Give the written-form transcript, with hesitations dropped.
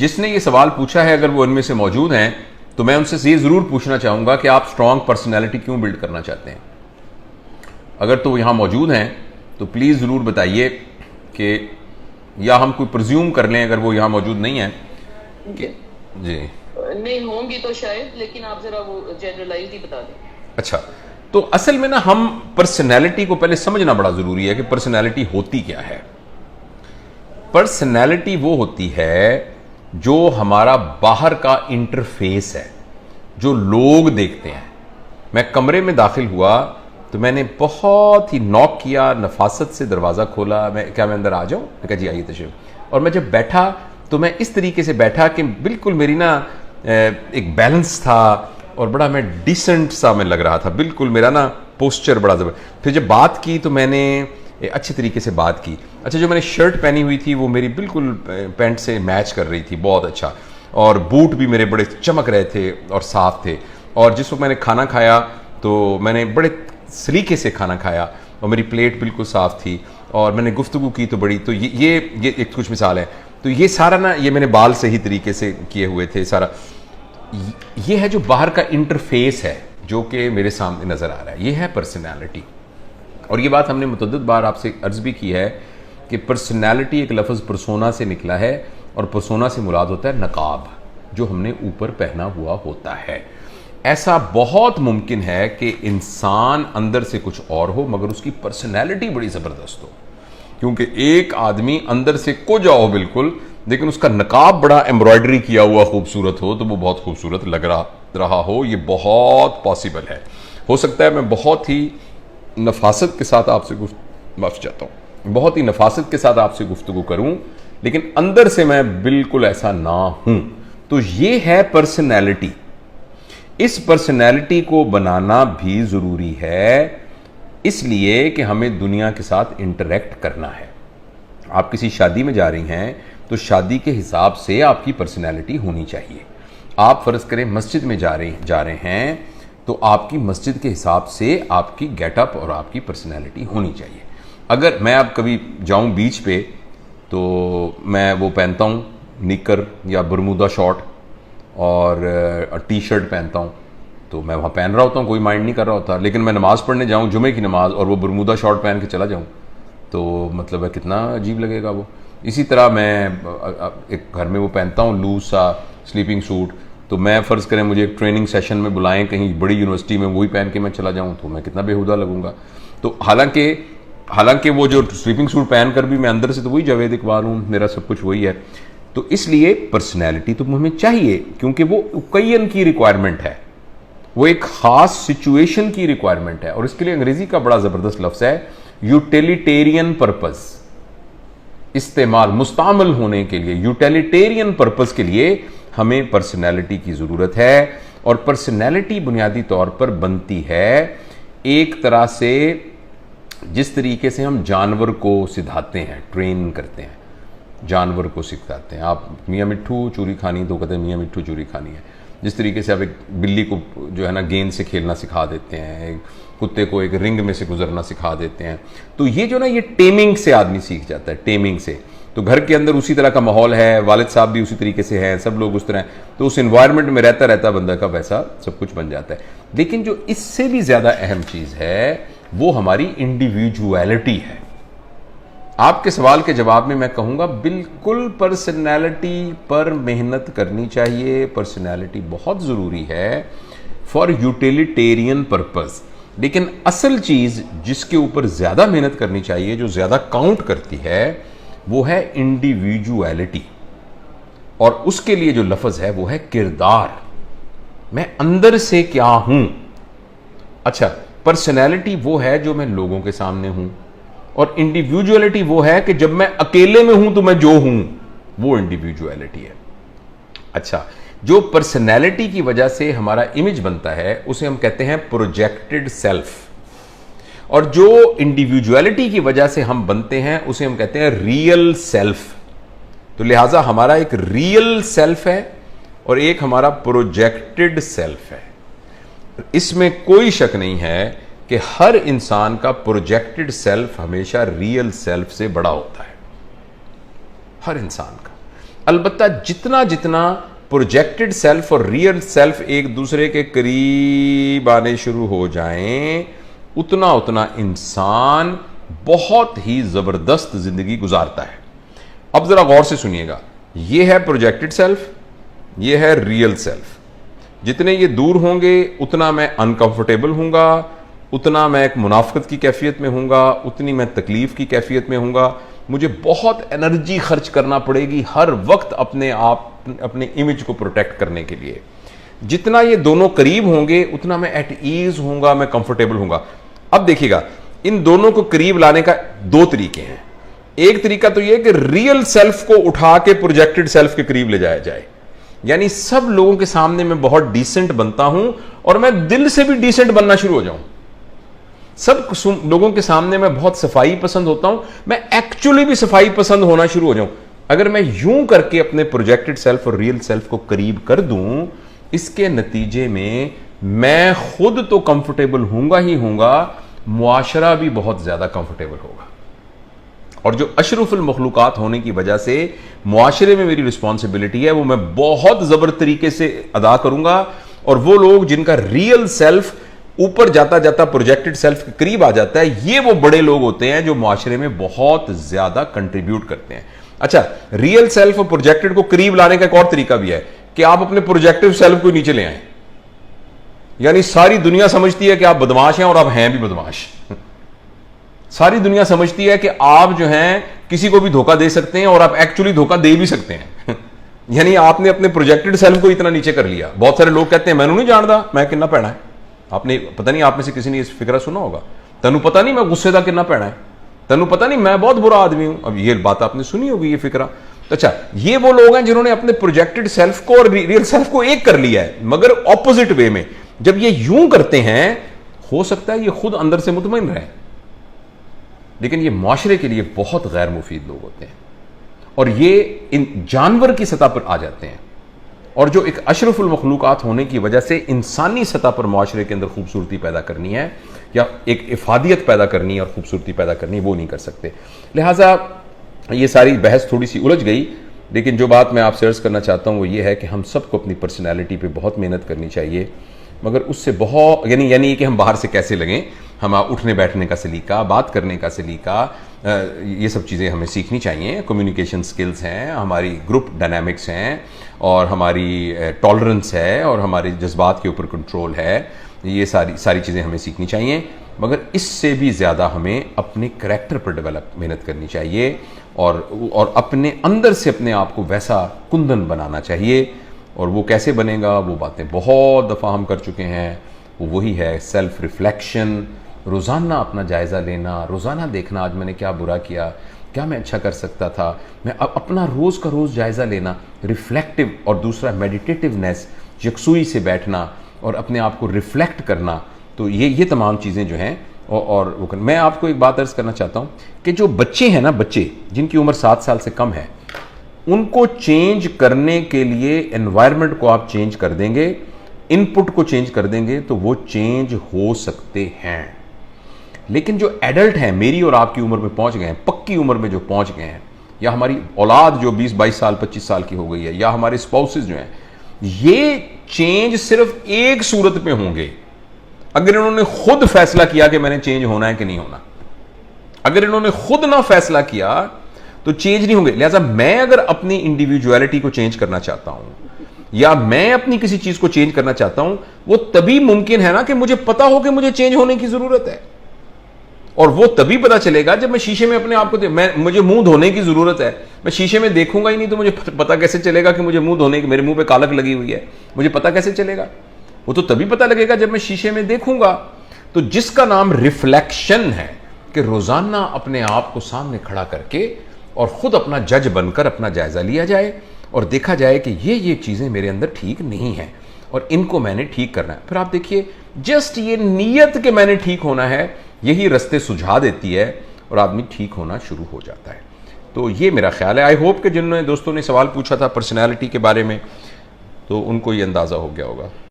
जिसने ये सवाल पूछा है अगर वो इनमें से मौजूद हैं तो मैं उनसे ये ज़रूर पूछना चाहूँगा कि आप स्ट्रॉन्ग पर्सनैलिटी क्यों बिल्ड करना चाहते हैं। अगर तो यहाँ मौजूद हैं तो प्लीज़ ज़रूर बताइए कि, या हम कोई प्रिज्यूम कर लें अगर वो यहाँ मौजूद नहीं है कि जी नहीं होंगी तो शायद, लेकिन आप जरा वो जनरलाइज ही बता दें। अच्छा, तो असल में ना हम पर्सनैलिटी को पहले समझना बड़ा ज़रूरी है कि पर्सनैलिटी होती क्या है। पर्सनैलिटी वो होती है जो हमारा बाहर का इंटरफेस है, जो लोग देखते हैं। मैं कमरे में दाखिल हुआ तो मैंने बहुत ही नॉक किया, नफासत से दरवाज़ा खोला, क्या मैं अंदर आ जाऊँ? मैं कहा जी आइए तशरीफ। और मैं जब बैठा तो मैं इस तरीके से बैठा कि बिल्कुल मेरी ना एक बैलेंस था और बड़ा मैं डिसेंट सा मैं लग रहा था, बिल्कुल मेरा ना पोस्चर बड़ा ज़बरदस्त। फिर जब बात की तो मैंने अच्छे तरीके से बात की। अच्छा, जो मैंने शर्ट पहनी हुई थी वो मेरी बिल्कुल पैंट से मैच कर रही थी, बहुत अच्छा, और बूट भी मेरे बड़े चमक रहे थे और साफ थे। और जिस वक्त मैंने खाना खाया तो मैंने बड़े सलीके से खाना खाया और मेरी प्लेट बिल्कुल साफ थी, और मैंने गुफ्तगू की तो बड़ी, तो ये एक कुछ मिसाल है। तो ये सारा ना, ये मैंने बाल सही तरीके से किए हुए थे सारा। ये है जो बाहर का इंटरफेस है जो कि मेरे सामने नज़र आ रहा है, ये है पर्सनैलिटी। और ये बात हमने मुतअद्दिद बार आपसे अर्ज़ भी की है कि पर्सनैलिटी एक लफ्ज़ परसोना से निकला है, और परसोना से मुराद होता है नकाब, जो हमने ऊपर पहना हुआ होता है। ऐसा बहुत मुमकिन है कि इंसान अंदर से कुछ और हो मगर उसकी पर्सनैलिटी बड़ी ज़बरदस्त हो, क्योंकि एक आदमी अंदर से कुछ हो बिल्कुल, लेकिन उसका नकाब बड़ा एम्ब्रॉयडरी किया हुआ खूबसूरत हो तो वो बहुत खूबसूरत लग रहा हो। ये बहुत पॉसिबल है। हो सकता है मैं बहुत ही नफासत के साथ आपसे माफ़ी चाहता हूँ, बहुत ही नफासत के साथ आपसे गुफ्तगू करूँ, लेकिन अंदर से मैं बिल्कुल ऐसा ना हूँ। तो ये है पर्सनैलिटी। इस पर्सनैलिटी को बनाना भी ज़रूरी है, इसलिए कि हमें दुनिया के साथ इंटरेक्ट करना है। आप किसी शादी में जा रही हैं तो शादी के हिसाब से आपकी पर्सनैलिटी होनी चाहिए। आप फ़र्ज़ करें मस्जिद में जा रहे हैं तो आपकी मस्जिद के हिसाब से आपकी गेटअप और आपकी पर्सनैलिटी होनी चाहिए। अगर मैं अब कभी जाऊं बीच पे तो मैं वो पहनता हूं निकर या बरमूदा शॉर्ट और टी शर्ट पहनता हूं, तो मैं वहाँ पहन रहा होता हूँ, कोई माइंड नहीं कर रहा होता। लेकिन मैं नमाज़ पढ़ने जाऊँ, जुमे की नमाज़, और वो बरमूदा शॉर्ट पहन के चला जाऊँ तो मतलब है कितना अजीब लगेगा वो। इसी तरह मैं एक घर में वो पहनता हूँ लूज सा स्लीपिंग सूट, तो मैं फ़र्ज़ करें मुझे एक ट्रेनिंग सेशन में बुलाएं कहीं बड़ी यूनिवर्सिटी में, वही पहन के मैं चला जाऊं तो मैं कितना बेहुदा लगूंगा। तो हालांकि वो जो स्लीपिंग सूट पहन कर भी मैं अंदर से तो वही जावेद इकबाल हूँ, मेरा सब कुछ वही है। तो इसलिए पर्सनैलिटी तो हमें चाहिए, क्योंकि वो कईन की रिक्वायरमेंट है, वो एक ख़ास सिचुएशन की रिक्वायरमेंट है। और इसके लिए अंग्रेज़ी का बड़ा ज़बरदस्त लफ्ज़ है यूटिलिटेरियन पर्पज़। इस्तेमाल मुस्तामल होने के लिए, यूटिलिटेरियन पर्पज़ के लिए हमें पर्सनैलिटी की ज़रूरत है। और पर्सनैलिटी बुनियादी तौर पर बनती है एक तरह से जिस तरीके से हम जानवर को सिखाते हैं, ट्रेन करते हैं, जानवर को सिखाते हैं। आप मियाँ मिट्ठू चूरी खानी तो कहते हैं मियाँ मिट्ठू चूरी खानी है। जिस तरीके से आप एक बिल्ली को जो है ना गेंद से खेलना सिखा देते हैं, एक कुत्ते को एक रिंग में से गुजरना सिखा देते हैं, तो ये जो ना ये टेमिंग से आदमी सीख जाता है, टेमिंग से। तो घर के अंदर उसी तरह का माहौल है, वालिद साहब भी उसी तरीके से हैं, सब लोग उस तरह, तो उस एनवायरनमेंट में रहता रहता बंदा का वैसा सब कुछ बन जाता है। लेकिन जो इससे भी ज़्यादा अहम चीज़ है वो हमारी इंडिविजुअलिटी है। आपके सवाल के जवाब में मैं कहूँगा बिल्कुल पर्सनैलिटी पर मेहनत करनी चाहिए। पर्सनैलिटी बहुत ज़रूरी है फॉर यूटिलिटेरियन पर्पज़। लेकिन असल चीज़ जिसके ऊपर ज़्यादा मेहनत करनी चाहिए, जो ज़्यादा काउंट करती है, वो है इंडिविजुअलिटी। और उसके लिए जो लफ्ज़ है वो है किरदार। मैं अंदर से क्या हूं। अच्छा, पर्सनैलिटी वो है जो मैं लोगों के सामने हूं, और इंडिविजुअलिटी वो है कि जब मैं अकेले में हूं तो मैं जो हूं, वो इंडिविजुअलिटी है। अच्छा, जो पर्सनैलिटी की वजह से हमारा इमेज बनता है उसे हम कहते हैं प्रोजेक्टेड सेल्फ, और जो इंडिविजुअलिटी की वजह से हम बनते हैं उसे हम कहते हैं रियल सेल्फ। तो लिहाजा हमारा एक रियल सेल्फ है और एक हमारा प्रोजेक्टेड सेल्फ है। इसमें कोई शक नहीं है कि हर इंसान का प्रोजेक्टेड सेल्फ हमेशा रियल सेल्फ से बड़ा होता है, हर इंसान का। अलबत्ता जितना जितना प्रोजेक्टेड सेल्फ और रियल सेल्फ एक दूसरे के करीब आने शुरू हो जाएं, उतना उतना इंसान बहुत ही जबरदस्त जिंदगी गुजारता है। अब जरा गौर से सुनिएगा, यह है प्रोजेक्टेड सेल्फ, यह है रियल सेल्फ। जितने ये दूर होंगे उतना मैं अनकंफर्टेबल हूंगा, उतना मैं एक मुनाफकत की कैफियत में हूंगा, उतनी मैं तकलीफ की कैफियत में हूंगा। मुझे बहुत एनर्जी खर्च करना पड़ेगी हर वक्त अपने इमेज को प्रोटेक्ट करने के लिए। जितना ये दोनों करीब होंगे उतना मैं एट ईज हूंगा, मैं कंफर्टेबल हूंगा। अब देखिएगा, इन दोनों को करीब लाने का दो तरीके हैं। एक तरीका तो यह कि रियल सेल्फ को उठा के प्रोजेक्टेड सेल्फ के करीब ले जाया जाए, यानी सब लोगों के सामने मैं बहुत डिसेंट बनता हूं और मैं दिल से भी डिसेंट बनना शुरू हो जाऊं। सब लोगों के सामने मैं बहुत सफाई पसंद होता हूं, मैं एक्चुअली भी सफाई पसंद होना शुरू हो जाऊं। अगर मैं यूं करके अपने प्रोजेक्टेड सेल्फ और रियल सेल्फ को करीब कर दूं, इसके नतीजे में मैं खुद तो कंफर्टेबल हूंगा ही हूंगा, मुआशरा भी बहुत ज्यादा कंफर्टेबल होगा। और जो अशरफुल मखलूकात होने की वजह से मुआशरे में मेरी रिस्पॉन्सिबिलिटी है, वो मैं बहुत जबर तरीके से अदा करूंगा। और वो लोग जिनका रियल सेल्फ ऊपर जाता जाता प्रोजेक्टेड सेल्फ के करीब आ जाता है, ये वो बड़े लोग होते हैं जो मुआशरे में बहुत ज्यादा कंट्रीब्यूट करते हैं। अच्छा, रियल सेल्फ और प्रोजेक्टेड को करीब लाने का एक और तरीका भी है कि आप अपने प्रोजेक्टिव सेल्फ को नीचे ले आए। यानी सारी दुनिया समझती है कि आप बदमाश हैं और आप हैं भी बदमाश। सारी दुनिया समझती है कि आप जो हैं किसी को भी धोखा दे सकते हैं और आप एक्चुअली धोखा दे भी सकते हैं। यानी आपने अपने प्रोजेक्टेड सेल्फ को इतना नीचे कर लिया। बहुत सारे लोग कहते हैं मैंने नहीं जानता मैं कितना पैना है। आपने पता नहीं, आप में से किसी ने इस फिक्रा सुना होगा, तनु पता नहीं मैं गुस्से का कितना पैना है, तनु पता नहीं मैं बहुत बुरा आदमी हूं। अब ये बात आपने सुनी होगी, ये फिक्रा। तो अच्छा, ये वो लोग हैं जिन्होंने अपने प्रोजेक्टेड सेल्फ को और रियल सेल्फ को एक कर लिया है, मगर ऑपोजिट वे में। जब ये यूं करते हैं, हो सकता है ये खुद अंदर से मुतमईन रहे, लेकिन ये माशरे के लिए बहुत गैर मुफीद लोग होते हैं और ये इन जानवर की सतह पर आ जाते हैं। और जो एक अशरफुल मखलूकात होने की वजह से इंसानी सतह पर माशरे के अंदर खूबसूरती पैदा करनी है या एक इफादियत पैदा करनी है और खूबसूरती पैदा करनी है, वो नहीं कर सकते। लिहाजा ये सारी बहस थोड़ी सी उलझ गई, लेकिन जो बात मैं आपसे अर्ज करना चाहता हूँ वो ये है कि हम सबको अपनी पर्सनैलिटी पे बहुत मेहनत करनी चाहिए, मगर उससे बहुत यानी कि हम बाहर से कैसे लगें, हम उठने बैठने का सलीका, बात करने का सलीका, ये सब चीज़ें हमें सीखनी चाहिए। कम्युनिकेशन स्किल्स हैं, हमारी ग्रुप डायनामिक्स हैं, और हमारी टॉलरेंस है, और हमारे जज्बात के ऊपर कंट्रोल है। ये सारी चीज़ें हमें सीखनी चाहिए, मगर इससे भी ज़्यादा हमें अपने करैक्टर पर डेवलप मेहनत करनी चाहिए और अपने अंदर से अपने आप को वैसा कुंदन बनाना चाहिए। और वो कैसे बनेगा, वो बातें बहुत दफ़ा हम कर चुके हैं। वो वही है सेल्फ रिफ्लेक्शन, रोज़ाना अपना जायज़ा लेना, रोज़ाना देखना आज मैंने क्या बुरा किया, क्या मैं अच्छा कर सकता था। मैं अपना रोज़ का रोज़ जायज़ा लेना, रिफ्लेक्टिव, और दूसरा मेडिटेटिवनेस, यकसुई से बैठना और अपने आप को रिफ्लेक्ट करना। तो ये तमाम चीज़ें जो हैं और वो मैं आपको एक बात अर्ज करना चाहता हूँ कि जो बच्चे हैं ना, बच्चे जिनकी उम्र 7 साल से कम है, उनको चेंज करने के लिए एनवायरनमेंट को आप चेंज कर देंगे, इनपुट को चेंज कर देंगे तो वो चेंज हो सकते हैं। लेकिन जो एडल्ट हैं, मेरी और आपकी उम्र में पहुंच गए हैं, पक्की उम्र में जो पहुंच गए हैं, या हमारी औलाद जो 20-22 साल 25 साल की हो गई है, या हमारे स्पाउसेस जो हैं, ये चेंज सिर्फ एक सूरत में होंगे अगर इन्होंने खुद फैसला किया कि मैंने चेंज होना है कि नहीं होना। अगर इन्होंने खुद ना फैसला किया तो चेंज नहीं होंगे। लिहाजा मैं अगर अपनी इंडिविजुअलिटी को चेंज करना चाहता हूं या मैं अपनी किसी चीज को चेंज करना चाहता हूं, वो तभी मुमकिन है ना कि मुझे पता हो कि मुझे चेंज होने की जरूरत है। और वो तभी पता चलेगा जब मैं शीशे में अपने आप को मुझे मुंह धोने की जरूरत है। मैं शीशे में देखूंगा ही नहीं तो मुझे पता कैसे चलेगा कि मुझे मुंह धोने की, मेरे मुंह पे कालक लगी हुई है, मुझे पता कैसे चलेगा? वो तो तभी पता लगेगा जब मैं शीशे में देखूंगा। तो जिसका नाम रिफ्लेक्शन है कि रोजाना अपने आप को सामने खड़ा करके और खुद अपना जज बनकर अपना जायजा लिया जाए और देखा जाए कि ये चीजें मेरे अंदर ठीक नहीं है और इनको मैंने ठीक करना है। फिर आप देखिए, जस्ट ये नीयत कि मैंने ठीक होना है, यही रास्ते सुझा देती है और आदमी ठीक होना शुरू हो जाता है। तो ये मेरा ख्याल है। आई होप कि जिन्होंने दोस्तों ने सवाल पूछा था पर्सनैलिटी के बारे में, तो उनको ये अंदाज़ा हो गया होगा।